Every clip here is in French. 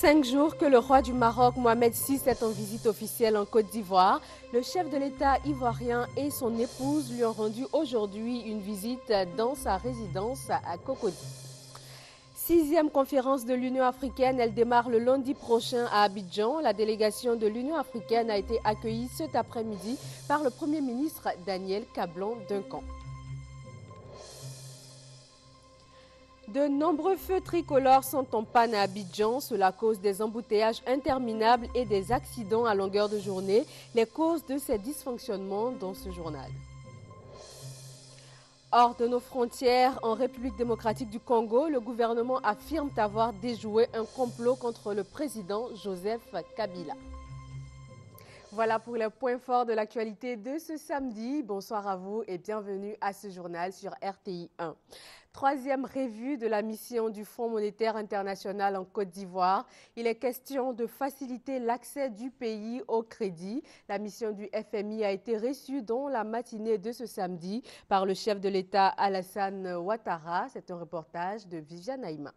5 jours que le roi du Maroc, Mohamed VI, est en visite officielle en Côte d'Ivoire, le chef de l'État ivoirien et son épouse lui ont rendu aujourd'hui une visite dans sa résidence à Cocody. 6e conférence de l'Union africaine, elle démarre le lundi prochain à Abidjan. La délégation de l'Union africaine a été accueillie cet après-midi par le Premier ministre Daniel Kablan-Duncan. De nombreux feux tricolores sont en panne à Abidjan. Cela cause des embouteillages interminables et des accidents à longueur de journée. Les causes de ces dysfonctionnements dans ce journal. Hors de nos frontières, en République démocratique du Congo, le gouvernement affirme avoir déjoué un complot contre le président Joseph Kabila. Voilà pour les points forts de l'actualité de ce samedi. Bonsoir à vous et bienvenue à ce journal sur RTI 1. 3e revue de la mission du Fonds monétaire international en Côte d'Ivoire. Il est question de faciliter l'accès du pays au crédit. La mission du FMI a été reçue dans la matinée de ce samedi par le chef de l'État Alassane Ouattara. C'est un reportage de Viviane Aïma.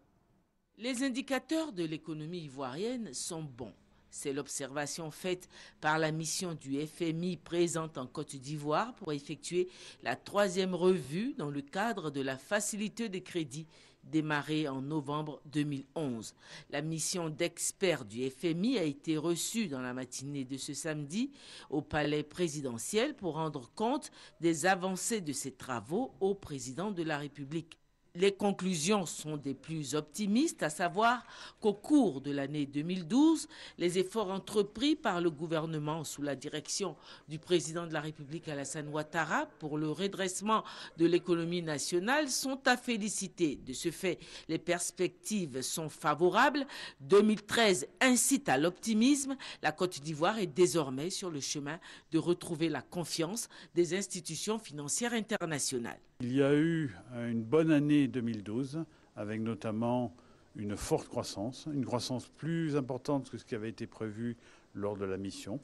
Les indicateurs de l'économie ivoirienne sont bons. C'est l'observation faite par la mission du FMI présente en Côte d'Ivoire pour effectuer la 3e revue dans le cadre de la facilité des crédits démarrée en novembre 2011. La mission d'experts du FMI a été reçue dans la matinée de ce samedi au palais présidentiel pour rendre compte des avancées de ces travaux au président de la République. Les conclusions sont des plus optimistes, à savoir qu'au cours de l'année 2012, les efforts entrepris par le gouvernement sous la direction du président de la République Alassane Ouattara pour le redressement de l'économie nationale sont à féliciter. De ce fait, les perspectives sont favorables. 2013 incite à l'optimisme. La Côte d'Ivoire est désormais sur le chemin de retrouver la confiance des institutions financières internationales. Il y a eu une bonne année 2012, avec notamment une forte croissance, une croissance plus importante que ce qui avait été prévu lors de la mission.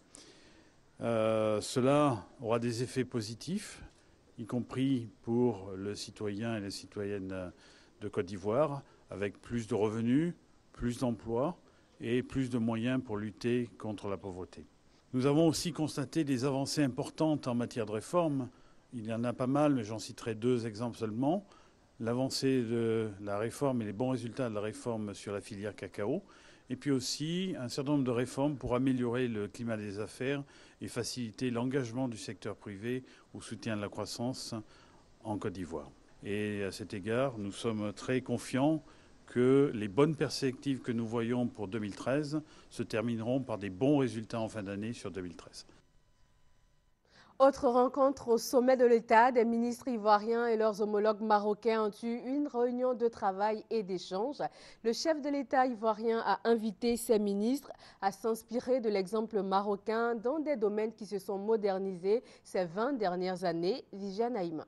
Cela aura des effets positifs, y compris pour le citoyen et les citoyennes de Côte d'Ivoire, avec plus de revenus, plus d'emplois et plus de moyens pour lutter contre la pauvreté. Nous avons aussi constaté des avancées importantes en matière de réforme. Il y en a pas mal, mais j'en citerai 2 exemples seulement. L'avancée de la réforme et les bons résultats de la réforme sur la filière cacao. Et puis aussi un certain nombre de réformes pour améliorer le climat des affaires et faciliter l'engagement du secteur privé au soutien de la croissance en Côte d'Ivoire. Et à cet égard, nous sommes très confiants que les bonnes perspectives que nous voyons pour 2013 se termineront par des bons résultats en fin d'année sur 2013. Autre rencontre au sommet de l'État, des ministres ivoiriens et leurs homologues marocains ont eu une réunion de travail et d'échange. Le chef de l'État ivoirien a invité ses ministres à s'inspirer de l'exemple marocain dans des domaines qui se sont modernisés ces 20 dernières années. Viviane Aïma.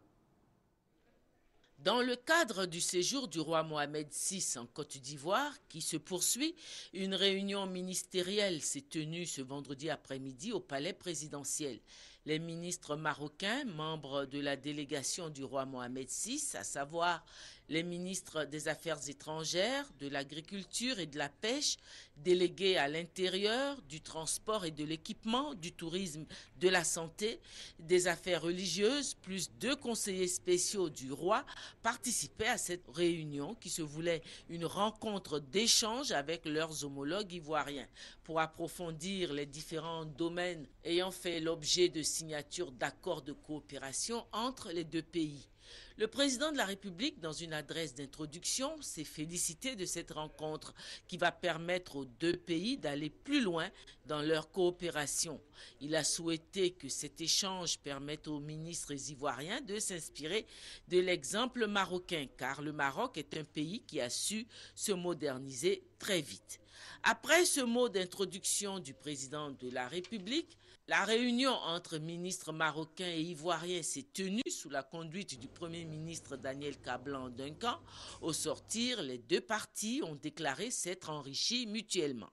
Dans le cadre du séjour du roi Mohamed VI en Côte d'Ivoire, qui se poursuit, une réunion ministérielle s'est tenue ce vendredi après-midi au palais présidentiel. Les ministres marocains, membres de la délégation du roi Mohamed VI, à savoir les ministres des Affaires étrangères, de l'Agriculture et de la Pêche, délégués à l'intérieur, du transport et de l'équipement, du tourisme, de la santé, des affaires religieuses, plus 2 conseillers spéciaux du roi, participaient à cette réunion qui se voulait une rencontre d'échange avec leurs homologues ivoiriens pour approfondir les différents domaines ayant fait l'objet de signatures d'accords de coopération entre les 2 pays. Le président de la République, dans une adresse d'introduction, s'est félicité de cette rencontre qui va permettre aux 2 pays d'aller plus loin dans leur coopération. Il a souhaité que cet échange permette aux ministres ivoiriens de s'inspirer de l'exemple marocain, car le Maroc est un pays qui a su se moderniser très vite. Après ce mot d'introduction du président de la République, la réunion entre ministres marocains et ivoiriens s'est tenue sous la conduite du Premier ministre Daniel Kablan-Duncan. Au sortir, les 2 parties ont déclaré s'être enrichies mutuellement.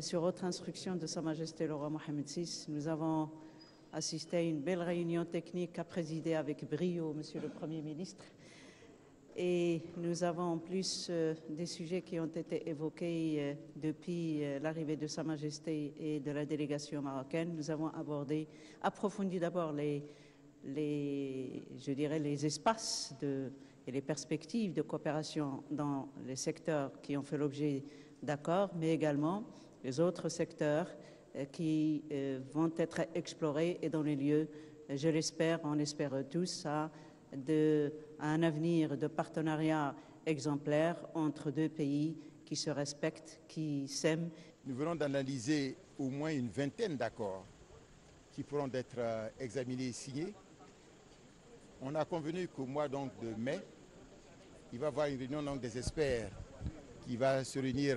Sur votre instruction de Sa Majesté le roi Mohamed VI, nous avons assisté à une belle réunion technique à présider avec brio, Monsieur le Premier ministre. Et nous avons en plus des sujets qui ont été évoqués depuis l'arrivée de Sa Majesté et de la délégation marocaine. Nous avons approfondi d'abord les espaces et les perspectives de coopération dans les secteurs qui ont fait l'objet d'accords, mais également les autres secteurs qui vont être explorés et dans les lieux, je l'espère, on espère tous, à un avenir de partenariat exemplaire entre deux pays qui se respectent, qui s'aiment. Nous venons d'analyser au moins une vingtaine d'accords qui pourront être examinés et signés. On a convenu qu'au mois donc, de mai, il va y avoir une réunion donc, des experts qui va se réunir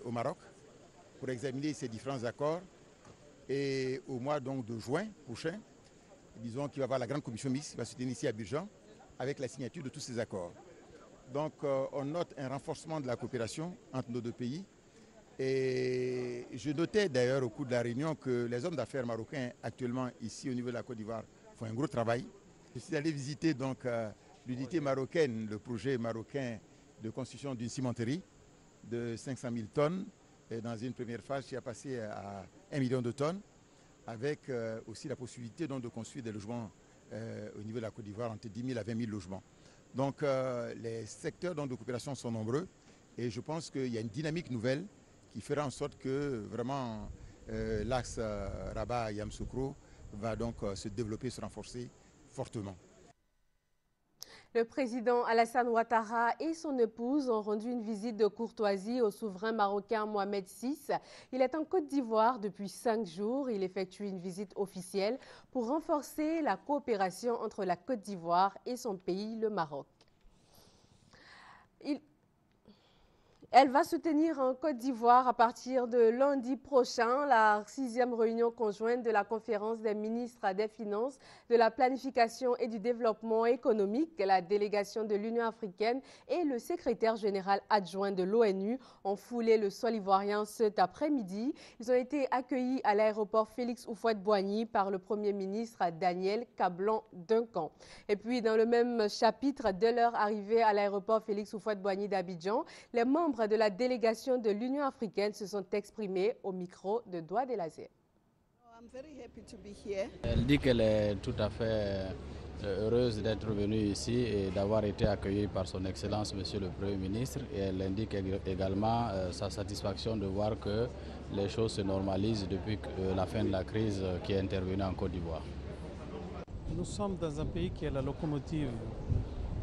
au Maroc pour examiner ces différents accords. Et au mois donc, de juin prochain, disons qu'il va y avoir la grande commission mixte qui va se tenir ici à Abidjan avec la signature de tous ces accords. Donc on note un renforcement de la coopération entre nos deux pays. Et je notais d'ailleurs au cours de la réunion que les hommes d'affaires marocains actuellement ici au niveau de la Côte d'Ivoire font un gros travail. Je suis allé visiter donc l'unité marocaine, le projet marocain de construction d'une cimenterie de 500 000 tonnes et dans une première phase qui a passé à 1 million de tonnes, avec aussi la possibilité donc, de construire des logements au niveau de la Côte d'Ivoire entre 10 000 à 20 000 logements. Donc les secteurs donc, de coopération sont nombreux et je pense qu'il y a une dynamique nouvelle qui fera en sorte que vraiment l'axe Rabat-Yamoussoukro va donc se développer, se renforcer fortement. Le président Alassane Ouattara et son épouse ont rendu une visite de courtoisie au souverain marocain Mohamed VI. Il est en Côte d'Ivoire depuis 5 jours. Il effectue une visite officielle pour renforcer la coopération entre la Côte d'Ivoire et son pays, le Maroc. Elle va se tenir en Côte d'Ivoire à partir de lundi prochain, la 6e réunion conjointe de la conférence des ministres des Finances, de la planification et du développement économique. La délégation de l'Union africaine et le secrétaire général adjoint de l'ONU ont foulé le sol ivoirien cet après-midi. Ils ont été accueillis à l'aéroport Félix Houphouët-Boigny par le Premier ministre Daniel Kablan-Duncan. Et puis, dans le même chapitre, dès leur arrivée à l'aéroport Félix Houphouët-Boigny d'Abidjan, les membres de la délégation de l'Union africaine se sont exprimés au micro de Doua Delazer. Elle dit qu'elle est tout à fait heureuse d'être venue ici et d'avoir été accueillie par son Excellence, Monsieur le Premier ministre. Et elle indique également sa satisfaction de voir que les choses se normalisent depuis la fin de la crise qui est intervenue en Côte d'Ivoire. Nous sommes dans un pays qui est la locomotive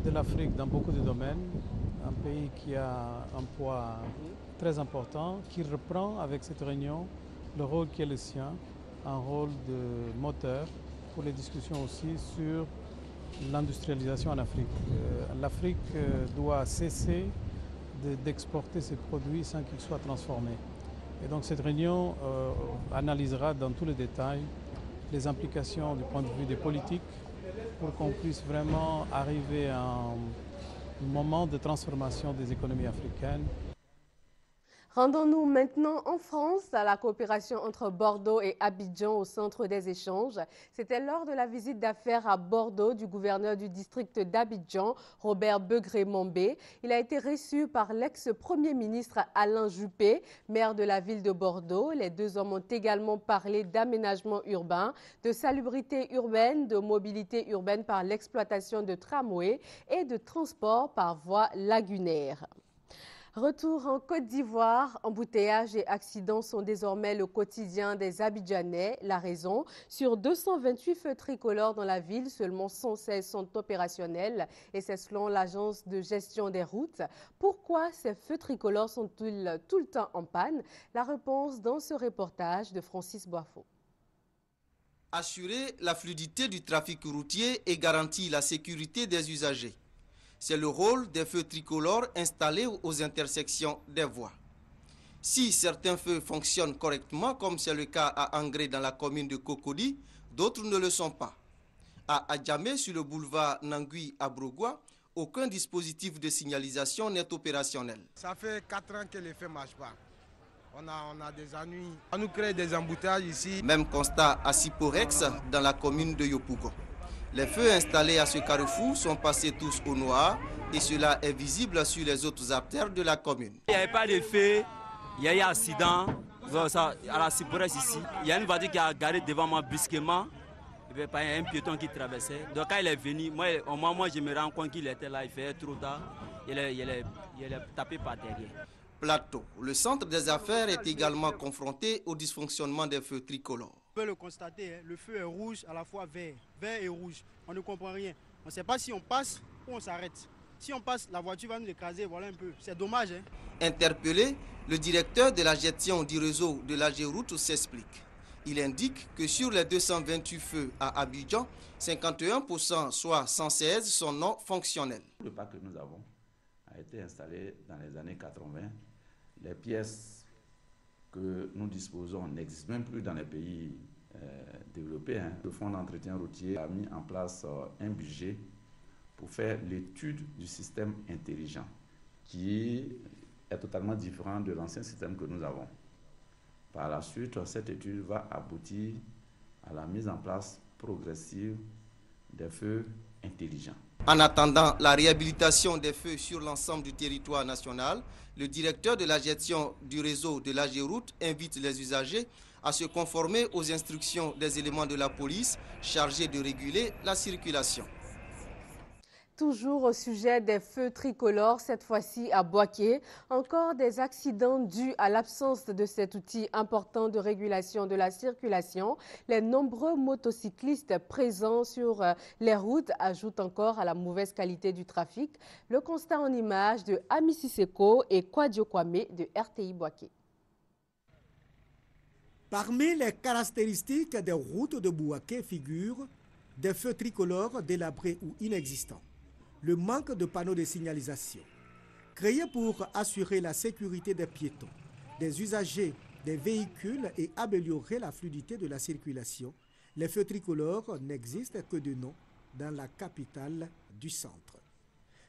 de l'Afrique dans beaucoup de domaines. Un pays qui a un poids très important, qui reprend avec cette réunion le rôle qui est le sien, un rôle de moteur pour les discussions aussi sur l'industrialisation en Afrique. L'Afrique doit cesser d'exporter ses produits sans qu'ils soient transformés. Et donc cette réunion analysera dans tous les détails les implications du point de vue des politiques pour qu'on puisse vraiment arriver à un moment de transformation des économies africaines. Rendons-nous maintenant en France, à la coopération entre Bordeaux et Abidjan au centre des échanges. C'était lors de la visite d'affaires à Bordeaux du gouverneur du district d'Abidjan, Robert Begré-Mombé. Il a été reçu par l'ex-premier ministre Alain Juppé, maire de la ville de Bordeaux. Les deux hommes ont également parlé d'aménagement urbain, de salubrité urbaine, de mobilité urbaine par l'exploitation de tramways et de transport par voie lagunaire. Retour en Côte d'Ivoire, embouteillages et accidents sont désormais le quotidien des Abidjanais. La raison, sur 228 feux tricolores dans la ville, seulement 116 sont opérationnels et c'est selon l'agence de gestion des routes. Pourquoi ces feux tricolores sont-ils tout le temps en panne? La réponse dans ce reportage de Francis Boifo. Assurer la fluidité du trafic routier et garantir la sécurité des usagers. C'est le rôle des feux tricolores installés aux intersections des voies. Si certains feux fonctionnent correctement, comme c'est le cas à Angré dans la commune de Cocody, d'autres ne le sont pas. À Adjamé, sur le boulevard Nangui à Brogua, aucun dispositif de signalisation n'est opérationnel. Ça fait 4 ans que les feux ne marchent pas. On a des ennuis. On nous crée des embouteillages ici. Même constat à Siporex, dans la commune de Yopougon. Les feux installés à ce carrefour sont passés tous au noir et cela est visible sur les autres artères de la commune. Il n'y avait pas de feu, il y a eu un accident à la Cypresse ici. Il y a une voiture qui a garé devant moi brusquement. Il y avait un piéton qui traversait. Donc quand il est venu, moi je me rends compte qu'il était là, il faisait trop tard. Il est tapé par derrière. Plateau. Le centre des affaires est également confronté au dysfonctionnement des feux tricolores. On peut le constater, le feu est rouge à la fois vert et rouge. On ne comprend rien. On ne sait pas si on passe ou on s'arrête. Si on passe, la voiture va nous écraser, voilà un peu. C'est dommage. Interpellé, le directeur de la gestion du réseau de l'AGEROUTE s'explique. Il indique que sur les 228 feux à Abidjan, 51%, soit 116, sont non fonctionnels. Le parc que nous avons a été installé dans les années 80. Les pièces que nous disposons n'existent même plus dans les pays développés. Le Fonds d'entretien routier a mis en place un budget pour faire l'étude du système intelligent, qui est totalement différent de l'ancien système que nous avons. Par la suite, cette étude va aboutir à la mise en place progressive des feux intelligents. En attendant la réhabilitation des feux sur l'ensemble du territoire national, le directeur de la gestion du réseau de l'AGEROUTE invite les usagers à se conformer aux instructions des éléments de la police chargés de réguler la circulation. Toujours au sujet des feux tricolores, cette fois-ci à Boaké, encore des accidents dus à l'absence de cet outil important de régulation de la circulation. Les nombreux motocyclistes présents sur les routes ajoutent encore à la mauvaise qualité du trafic. Le constat en images de Ami Sisseko et Kwadio Kwame de RTI Boaké. Parmi les caractéristiques des routes de Boaké figurent des feux tricolores délabrés ou inexistants. Le manque de panneaux de signalisation. Créés pour assurer la sécurité des piétons, des usagers, des véhicules et améliorer la fluidité de la circulation, les feux tricolores n'existent que de nom dans la capitale du centre.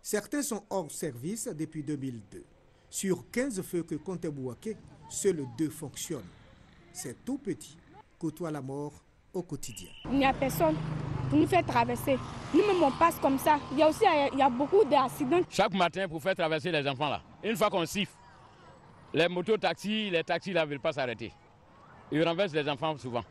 Certains sont hors service depuis 2002. Sur 15 feux que comptait Boaké, seuls 2 fonctionnent. C'est tout petit, côtoie la mort au quotidien. Il n'y a personne pour nous faire traverser. Nous-mêmes, on passe comme ça. Il y a beaucoup d'accidents. Chaque matin, pour faire traverser les enfants là, une fois qu'on siffle, les motos-taxis, les taxis là ne veulent pas s'arrêter. Ils renversent les enfants souvent.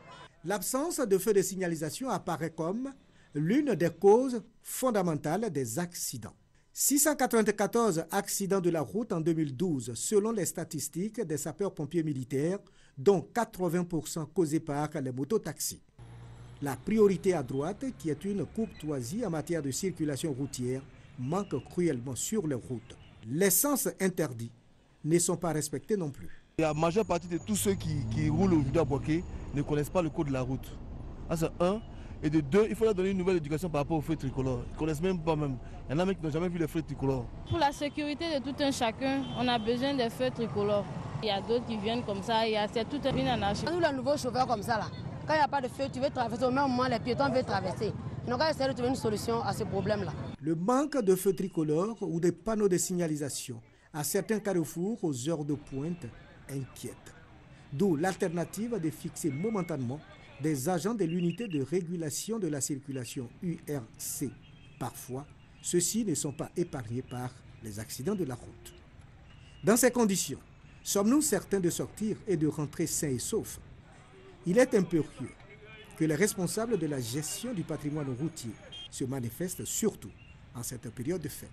L'absence de feux de signalisation apparaît comme l'une des causes fondamentales des accidents. 694 accidents de la route en 2012, selon les statistiques des sapeurs-pompiers militaires, dont 80% causés par les mototaxis. La priorité à droite, qui est une courtoisie en matière de circulation routière, manque cruellement sur les routes. Les sens interdits ne sont pas respectés non plus. La majeure partie de tous ceux qui roulent aujourd'hui à Boaké ne connaissent pas le code de la route. C'est un. Et de 2, il faut leur donner une nouvelle éducation par rapport aux feux tricolores. Ils ne connaissent même pas même. Il y en a même qui n'ont jamais vu les feux tricolores. Pour la sécurité de tout un chacun, on a besoin des feux tricolores. Il y a d'autres qui viennent comme ça, c'est toute une anarchie. Nous, les nouveaux chauffeurs comme ça, là, quand il n'y a pas de feu, tu veux traverser, au même moment, les piétons veulent traverser. Donc, on va essayer de trouver une solution à ce problème-là. Le manque de feux tricolores ou de panneaux de signalisation à certains carrefours aux heures de pointe inquiète. D'où l'alternative de fixer momentanément des agents de l'unité de régulation de la circulation URC. Parfois, ceux-ci ne sont pas épargnés par les accidents de la route. Dans ces conditions, sommes-nous certains de sortir et de rentrer sains et saufs? Il est impérieux que les responsables de la gestion du patrimoine routier se manifestent surtout en cette période de fête.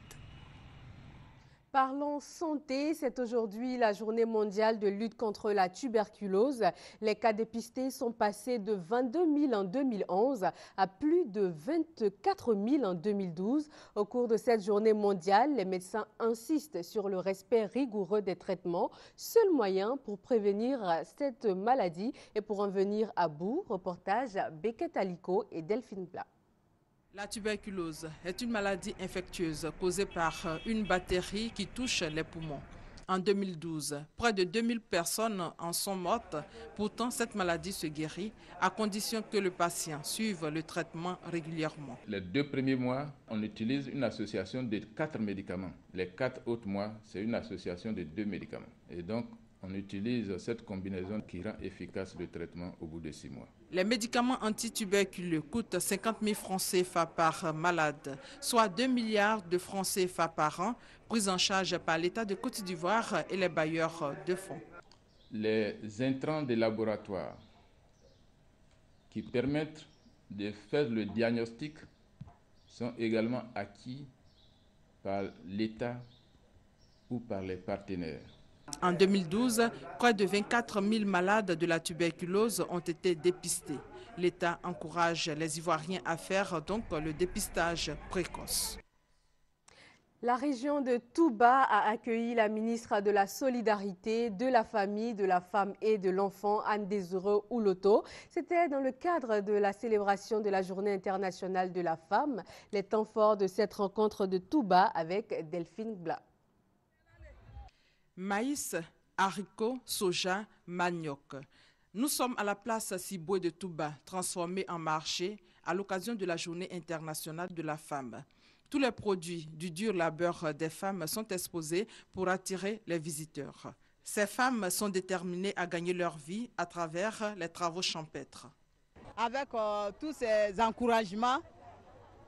Parlons santé, c'est aujourd'hui la journée mondiale de lutte contre la tuberculose. Les cas dépistés sont passés de 22 000 en 2011 à plus de 24 000 en 2012. Au cours de cette journée mondiale, les médecins insistent sur le respect rigoureux des traitements, seul moyen pour prévenir cette maladie et pour en venir à bout. Reportage Beket Aliko et Delphine Blas. La tuberculose est une maladie infectieuse causée par une bactérie qui touche les poumons. En 2012, près de 2000 personnes en sont mortes. Pourtant, cette maladie se guérit à condition que le patient suive le traitement régulièrement. Les 2 premiers mois, on utilise une association de 4 médicaments. Les 4 autres mois, c'est une association de 2 médicaments. Et donc, on utilise cette combinaison qui rend efficace le traitement au bout de 6 mois. Les médicaments antituberculeux coûtent 50 000 francs CFA par malade, soit 2 milliards de francs CFA par an, pris en charge par l'État de Côte d'Ivoire et les bailleurs de fonds. Les intrants de laboratoire qui permettent de faire le diagnostic sont également acquis par l'État ou par les partenaires. En 2012, près de 24 000 malades de la tuberculose ont été dépistés. L'État encourage les Ivoiriens à faire donc le dépistage précoce. La région de Touba a accueilli la ministre de la Solidarité, de la Famille, de la Femme et de l'Enfant, Anne Désiré Ouloto. C'était dans le cadre de la célébration de la Journée internationale de la femme, les temps forts de cette rencontre de Touba avec Delphine Bla. Maïs, haricots, soja, manioc. Nous sommes à la place Siboué de Touba, transformée en marché à l'occasion de la Journée internationale de la femme. Tous les produits du dur labeur des femmes sont exposés pour attirer les visiteurs. Ces femmes sont déterminées à gagner leur vie à travers les travaux champêtres. Avec tous ces encouragements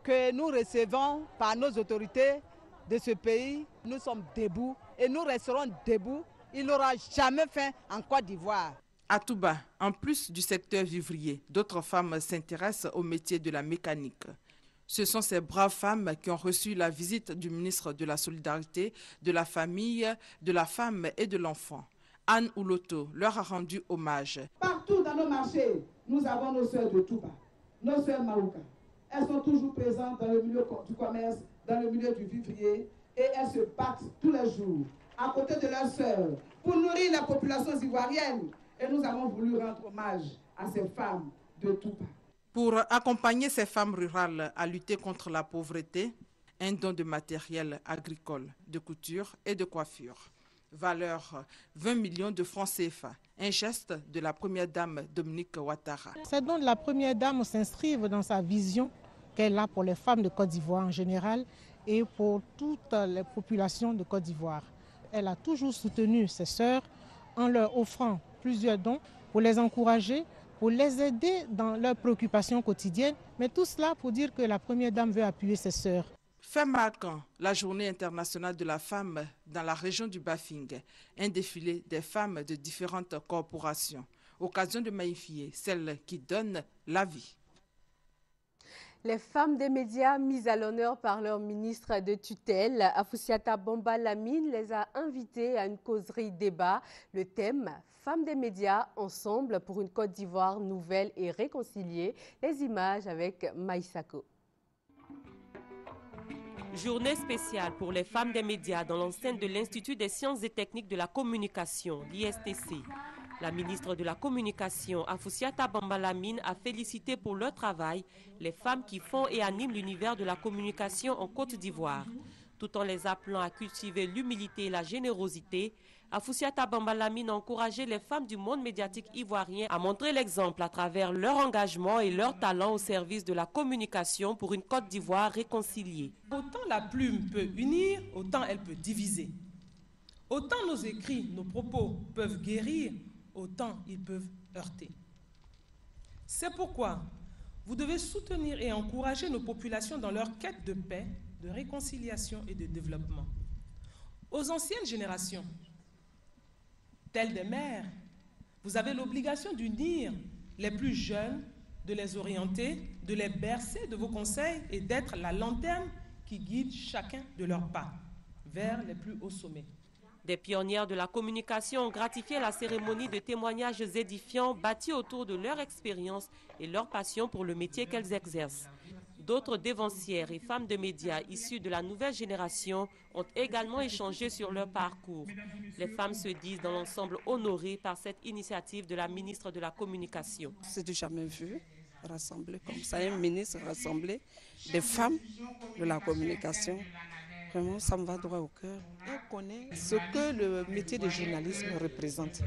que nous recevons par nos autorités de ce pays, nous sommes debout et nous resterons debout. Il n'aura jamais faim en Côte d'Ivoire. À Touba, en plus du secteur vivrier, d'autres femmes s'intéressent au métier de la mécanique. Ce sont ces braves femmes qui ont reçu la visite du ministre de la Solidarité, de la Famille, de la Femme et de l'Enfant. Anne Ouloto leur a rendu hommage. Partout dans nos marchés, nous avons nos sœurs de Touba, nos sœurs Maouka. Elles sont toujours présentes dans le milieu du commerce, dans le milieu du vivrier, et elles se battent tous les jours à côté de leurs sœurs pour nourrir la population ivoirienne. Et nous avons voulu rendre hommage à ces femmes de Touba. Pour accompagner ces femmes rurales à lutter contre la pauvreté, un don de matériel agricole, de couture et de coiffure. Valeur 20 millions de francs CFA, un geste de la première dame Dominique Ouattara. Ces dons de la première dame s'inscrivent dans sa vision qu'elle a pour les femmes de Côte d'Ivoire en général et pour toutes les populations de Côte d'Ivoire. Elle a toujours soutenu ses sœurs en leur offrant plusieurs dons pour les encourager, pour les aider dans leurs préoccupations quotidiennes, mais tout cela pour dire que la première dame veut appuyer ses sœurs. Fait marquant la Journée internationale de la femme dans la région du Bafing, un défilé des femmes de différentes corporations, occasion de magnifier celles qui donnent la vie. Les femmes des médias mises à l'honneur par leur ministre de tutelle, Afoussiata Bamba Lamine, les a invitées à une causerie débat. Le thème « Femmes des médias, ensemble pour une Côte d'Ivoire nouvelle et réconciliée ». Les images avec Maïsako. Journée spéciale pour les femmes des médias dans l'enceinte de l'Institut des sciences et techniques de la communication, l'ISTC. La ministre de la Communication, Afoussiata Bamba Lamine, a félicité pour leur travail les femmes qui font et animent l'univers de la communication en Côte d'Ivoire. Tout en les appelant à cultiver l'humilité et la générosité, Afoussiata Bamba Lamine a encouragé les femmes du monde médiatique ivoirien à montrer l'exemple à travers leur engagement et leur talent au service de la communication pour une Côte d'Ivoire réconciliée. Autant la plume peut unir, autant elle peut diviser. Autant nos écrits, nos propos peuvent guérir, autant ils peuvent heurter. C'est pourquoi vous devez soutenir et encourager nos populations dans leur quête de paix, de réconciliation et de développement. Aux anciennes générations, telles des mères, vous avez l'obligation d'unir les plus jeunes, de les orienter, de les bercer de vos conseils et d'être la lanterne qui guide chacun de leurs pas vers les plus hauts sommets. Des pionnières de la communication ont gratifié la cérémonie de témoignages édifiants bâtis autour de leur expérience et leur passion pour le métier qu'elles exercent. D'autres dévancières et femmes de médias issues de la nouvelle génération ont également échangé sur leur parcours. Les femmes se disent dans l'ensemble honorées par cette initiative de la ministre de la Communication. C'est du jamais vu, rassembler comme ça, un ministre rassemblé des femmes de la communication Vraiment, ça me va droit au cœur. Elle connaît ce que le métier de journalisme représente.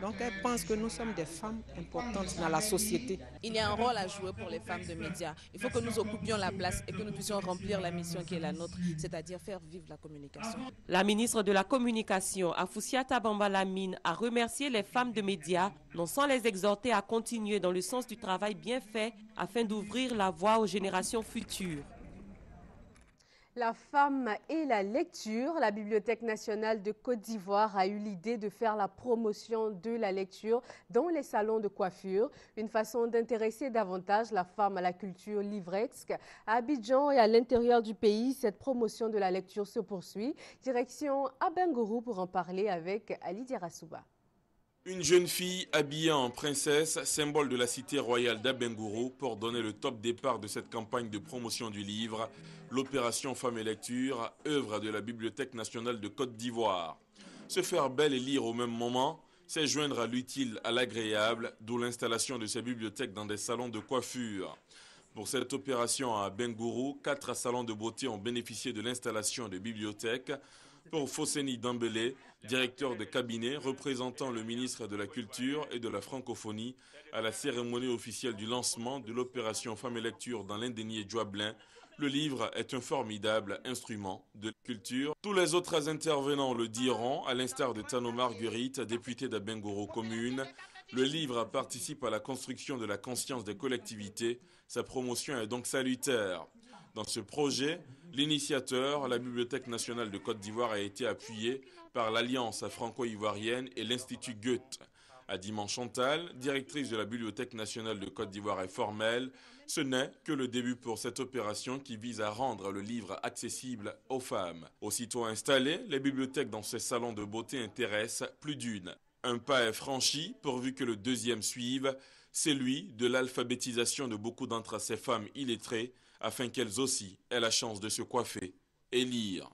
Donc elle pense que nous sommes des femmes importantes dans la société. Il y a un rôle à jouer pour les femmes de médias. Il faut que nous occupions la place et que nous puissions remplir la mission qui est la nôtre, c'est-à-dire faire vivre la communication. La ministre de la Communication, Afoussiata Bambalamine, a remercié les femmes de médias, non sans les exhorter à continuer dans le sens du travail bien fait afin d'ouvrir la voie aux générations futures. La femme et la lecture, la Bibliothèque nationale de Côte d'Ivoire a eu l'idée de faire la promotion de la lecture dans les salons de coiffure, une façon d'intéresser davantage la femme à la culture livresque. À Abidjan et à l'intérieur du pays, cette promotion de la lecture se poursuit. Direction Abengourou pour en parler avec Ali Diarasouba. Une jeune fille habillée en princesse, symbole de la cité royale d'Abengourou, pour donner le top départ de cette campagne de promotion du livre, l'opération Femmes et Lecture, œuvre de la Bibliothèque nationale de Côte d'Ivoire. Se faire belle et lire au même moment, c'est joindre à l'utile à l'agréable, d'où l'installation de ces bibliothèques dans des salons de coiffure. Pour cette opération à Abengourou, 4 salons de beauté ont bénéficié de l'installation de bibliothèques. Pour Fosseni Dambélé, directeur de cabinet représentant le ministre de la Culture et de la Francophonie à la cérémonie officielle du lancement de l'opération Femmes et Lecture dans l'indénié Djoablin, le livre est un formidable instrument de culture. Tous les autres intervenants le diront, à l'instar de Tano Marguerite, député d'Abengourou commune. Le livre participe à la construction de la conscience des collectivités. Sa promotion est donc salutaire. Dans ce projet, l'initiateur, la Bibliothèque nationale de Côte d'Ivoire, a été appuyé par l'Alliance franco-ivoirienne et l'Institut Goethe. Adima Chantal, directrice de la Bibliothèque nationale de Côte d'Ivoire, est formelle. Ce n'est que le début pour cette opération qui vise à rendre le livre accessible aux femmes. Aussitôt installées, les bibliothèques dans ces salons de beauté intéressent plus d'une. Un pas est franchi pourvu que le deuxième suive, celui de l'alphabétisation de beaucoup d'entre ces femmes illettrées, afin qu'elles aussi aient la chance de se coiffer et lire.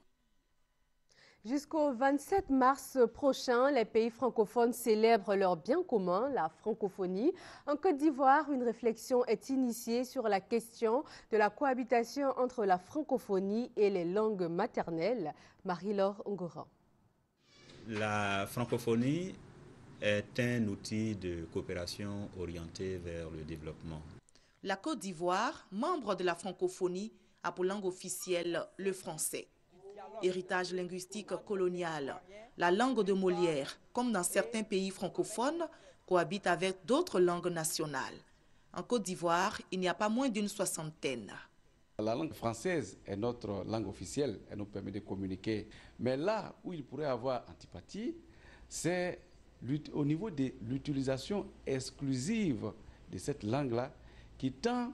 Jusqu'au 27 mars prochain, les pays francophones célèbrent leur bien commun, la francophonie. En Côte d'Ivoire, une réflexion est initiée sur la question de la cohabitation entre la francophonie et les langues maternelles. Marie-Laure Ngora. La francophonie est un outil de coopération orienté vers le développement. La Côte d'Ivoire, membre de la francophonie, a pour langue officielle le français. Héritage linguistique colonial, la langue de Molière, comme dans certains pays francophones, cohabite avec d'autres langues nationales. En Côte d'Ivoire, il n'y a pas moins d'une 60aine. La langue française est notre langue officielle, elle nous permet de communiquer. Mais là où il pourrait y avoir antipathie, c'est au niveau de l'utilisation exclusive de cette langue-là, qui tend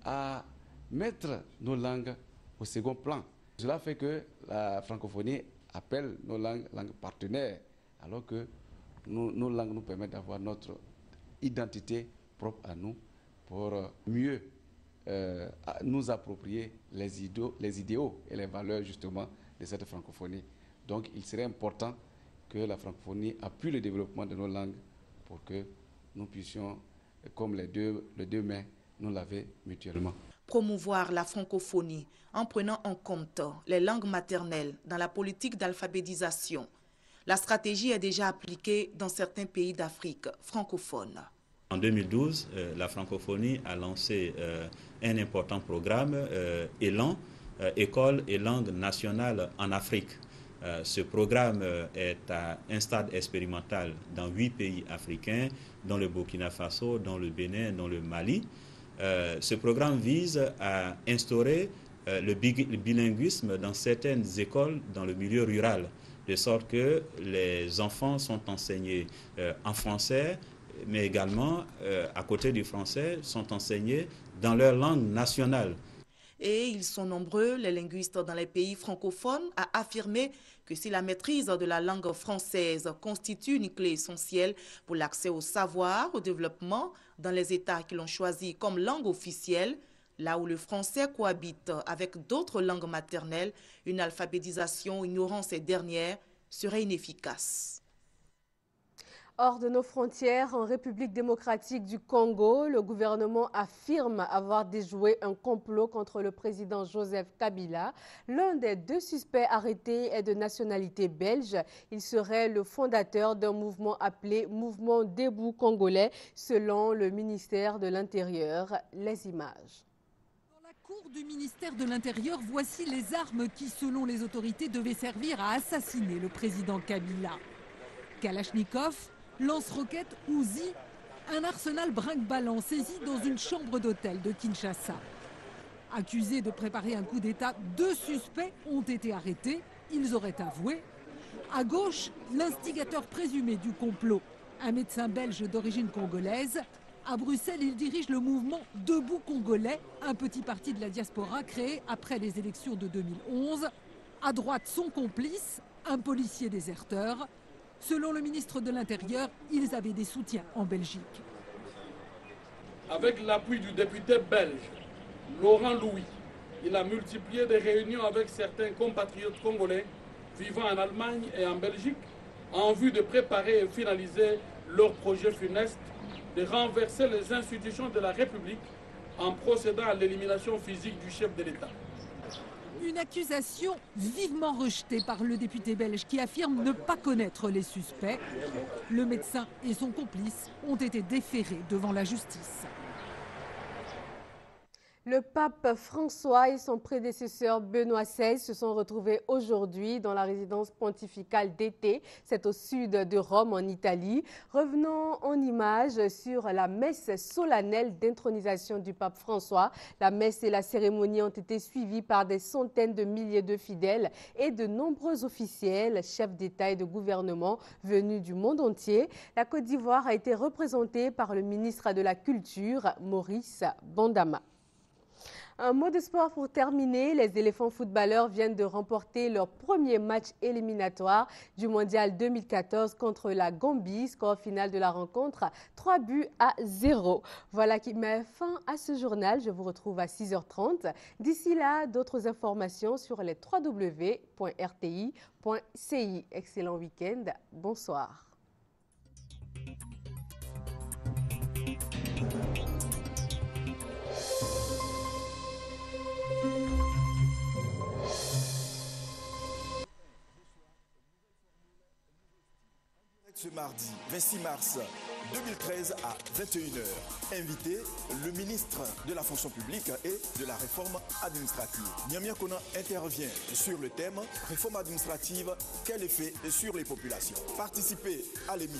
à mettre nos langues au second plan. Cela fait que la francophonie appelle nos langues partenaires, alors que nos langues nous permettent d'avoir notre identité propre à nous pour mieux nous approprier les idéaux et les valeurs justement de cette francophonie. Donc il serait important que la francophonie appuie le développement de nos langues pour que nous puissions, comme les deux mains, nous laver mutuellement. Promouvoir la francophonie en prenant en compte les langues maternelles dans la politique d'alphabétisation. La stratégie est déjà appliquée dans certains pays d'Afrique francophone. En 2012, la francophonie a lancé un important programme, Élan, École et langue nationale en Afrique. Ce programme est à un stade expérimental dans 8 pays africains, dont le Burkina Faso, dont le Bénin, dont le Mali. Ce programme vise à instaurer le bilinguisme dans certaines écoles dans le milieu rural, de sorte que les enfants sont enseignés en français, mais également, à côté du français, sont enseignés dans leur langue nationale. Et ils sont nombreux, les linguistes dans les pays francophones, à affirmer que si la maîtrise de la langue française constitue une clé essentielle pour l'accès au savoir, au développement, dans les États qui l'ont choisi comme langue officielle, là où le français cohabite avec d'autres langues maternelles, une alphabétisation ignorant ces dernières serait inefficace. Hors de nos frontières, en République démocratique du Congo, le gouvernement affirme avoir déjoué un complot contre le président Joseph Kabila. L'un des 2 suspects arrêtés est de nationalité belge. Il serait le fondateur d'un mouvement appelé Mouvement Debout Congolais, selon le ministère de l'Intérieur. Les images. Dans la cour du ministère de l'Intérieur, voici les armes qui, selon les autorités, devaient servir à assassiner le président Kabila. Kalachnikov, lance-roquettes Uzi, un arsenal brinque-ballant saisi dans une chambre d'hôtel de Kinshasa. Accusés de préparer un coup d'État, 2 suspects ont été arrêtés. Ils auraient avoué. À gauche, l'instigateur présumé du complot, un médecin belge d'origine congolaise. À Bruxelles, il dirige le mouvement Debout Congolais, un petit parti de la diaspora créé après les élections de 2011. À droite, son complice, un policier déserteur. Selon le ministre de l'Intérieur, ils avaient des soutiens en Belgique. Avec l'appui du député belge, Laurent Louis, il a multiplié des réunions avec certains compatriotes congolais vivant en Allemagne et en Belgique en vue de préparer et finaliser leur projet funeste de renverser les institutions de la République en procédant à l'élimination physique du chef de l'État. Une accusation vivement rejetée par le député belge qui affirme ne pas connaître les suspects. Le médecin et son complice ont été déférés devant la justice. Le pape François et son prédécesseur Benoît XVI se sont retrouvés aujourd'hui dans la résidence pontificale d'été. C'est au sud de Rome, en Italie. Revenons en images sur la messe solennelle d'intronisation du pape François. La messe et la cérémonie ont été suivies par des centaines de milliers de fidèles et de nombreux officiels, chefs d'État et de gouvernement venus du monde entier. La Côte d'Ivoire a été représentée par le ministre de la Culture, Maurice Bandama. Un mot de sport pour terminer. Les éléphants footballeurs viennent de remporter leur premier match éliminatoire du mondial 2014 contre la Gambie. Score final de la rencontre, 3-0. Voilà qui met fin à ce journal. Je vous retrouve à 6h30. D'ici là, d'autres informations sur les www.rti.ci. Excellent week-end. Bonsoir. Ce mardi 26 mars 2013 à 21h. Invité, le ministre de la fonction publique et de la réforme administrative. Nyamia Kona intervient sur le thème réforme administrative, quel effet sur les populations. Participez à l'émission.